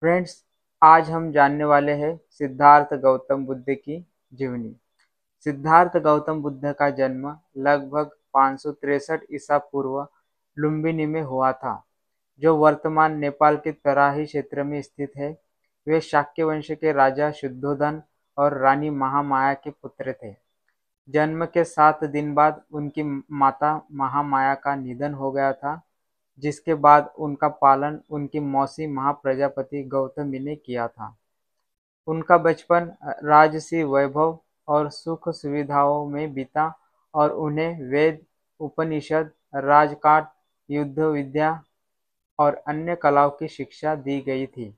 Friends, आज हम जानने वाले हैं सिद्धार्थ गौतम बुद्ध की जीवनी। सिद्धार्थ गौतम बुद्ध का जन्म लगभग 563 ईसा पूर्व लुम्बिनी में हुआ था, जो वर्तमान नेपाल के तराई क्षेत्र में स्थित है। वे शाक्य वंश के राजा शुद्धोधन और रानी महामाया के पुत्र थे। जन्म के 7 दिन बाद उनकी माता महामाया का निधन हो गया था, जिसके बाद उनका पालन उनकी मौसी महाप्रजापति गौतमी ने किया था। उनका बचपन राजसी वैभव और सुख सुविधाओं में बीता और उन्हें वेद, उपनिषद, राजकाट, युद्ध विद्या और अन्य कलाओं की शिक्षा दी गई थी।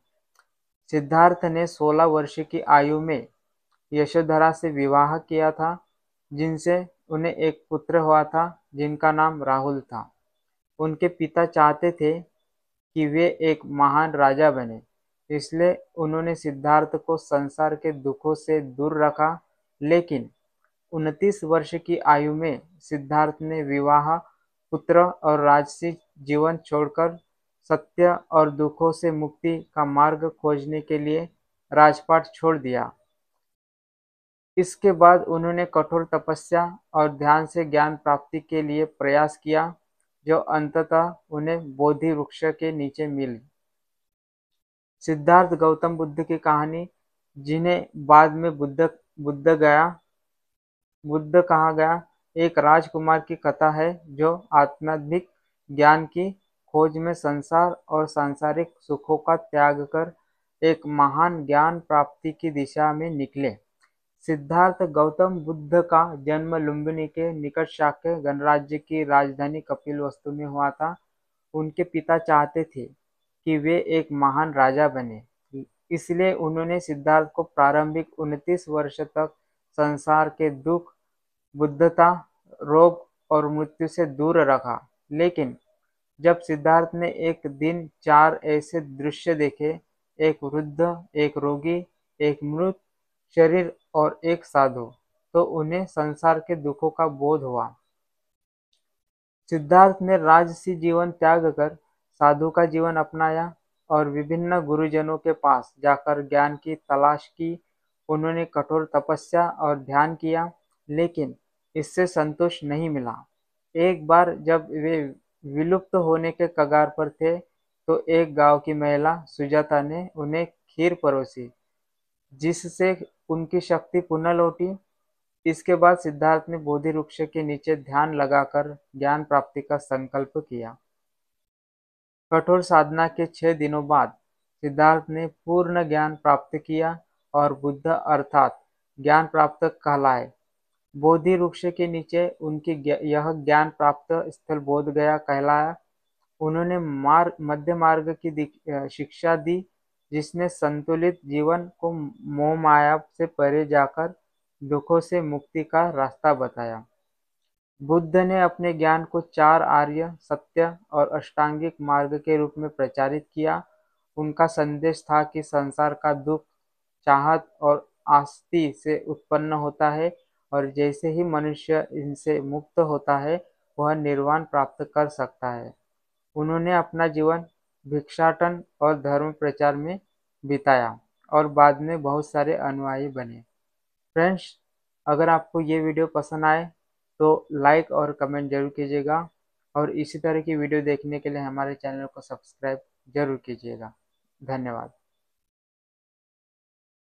सिद्धार्थ ने 16 वर्ष की आयु में यशोधरा से विवाह किया था, जिनसे उन्हें एक पुत्र हुआ था जिनका नाम राहुल था। उनके पिता चाहते थे कि वे एक महान राजा बने, इसलिए उन्होंने सिद्धार्थ को संसार के दुखों से दूर रखा। लेकिन 29 वर्ष की आयु में सिद्धार्थ ने विवाह, पुत्र और राजसी जीवन छोड़कर सत्य और दुखों से मुक्ति का मार्ग खोजने के लिए राजपाट छोड़ दिया। इसके बाद उन्होंने कठोर तपस्या और ध्यान से ज्ञान प्राप्ति के लिए प्रयास किया, जो अंततः उन्हें बोधि वृक्ष के नीचे मिली। सिद्धार्थ गौतम बुद्ध की कहानी, जिन्हें बाद में बुद्ध कहा गया, एक राजकुमार की कथा है जो आध्यात्मिक ज्ञान की खोज में संसार और सांसारिक सुखों का त्याग कर एक महान ज्ञान प्राप्ति की दिशा में निकले। सिद्धार्थ गौतम बुद्ध का जन्म लुम्बिनी के निकट शाक्य गणराज्य की राजधानी कपिलवस्तु में हुआ था। उनके पिता चाहते थे कि वे एक महान राजा बने, इसलिए उन्होंने सिद्धार्थ को प्रारंभिक 29 वर्ष तक संसार के दुख, बुद्धता, रोग और मृत्यु से दूर रखा। लेकिन जब सिद्धार्थ ने एक दिन 4 ऐसे दृश्य देखे, एक वृद्ध, एक रोगी, एक मृत शरीर और एक साधु, तो उन्हें संसार के दुखों का बोध हुआ। सिद्धार्थ ने राजसी जीवन त्याग कर साधु का जीवन अपनाया और विभिन्न गुरुजनों के पास जाकर ज्ञान की तलाश की। उन्होंने कठोर तपस्या और ध्यान किया, लेकिन इससे संतोष नहीं मिला। एक बार जब वे विलुप्त होने के कगार पर थे, तो एक गांव की महिला सुजाता ने उन्हें खीर परोसी, जिससे उनकी शक्ति पुनः लौटी। इसके बाद सिद्धार्थ ने बोधि वृक्ष के नीचे ध्यान लगाकर ज्ञान प्राप्ति का संकल्प किया। कठोर साधना के 6 दिनों बाद सिद्धार्थ ने पूर्ण ज्ञान प्राप्त किया और बुद्ध अर्थात ज्ञान प्राप्त कहलाए। बोधि वृक्ष के नीचे उनकी यह ज्ञान प्राप्त स्थल बोध गया कहलाया। उन्होंने मध्य मार्ग की शिक्षा दी, जिसने संतुलित जीवन को मोह माया से परे जाकर दुखों से मुक्ति का रास्ता बताया। बुद्ध ने अपने ज्ञान को 4 आर्य सत्य और अष्टांगिक मार्ग के रूप में प्रचारित किया। उनका संदेश था कि संसार का दुख चाहत और आसक्ति से उत्पन्न होता है, और जैसे ही मनुष्य इनसे मुक्त होता है, वह निर्वाण प्राप्त कर सकता है। उन्होंने अपना जीवन भिक्षाटन और धर्म प्रचार में बिताया और बाद में बहुत सारे अनुयायी बने। फ्रेंड्स, अगर आपको ये वीडियो पसंद आए तो लाइक और कमेंट जरूर कीजिएगा, और इसी तरह की वीडियो देखने के लिए हमारे चैनल को सब्सक्राइब जरूर कीजिएगा। धन्यवाद।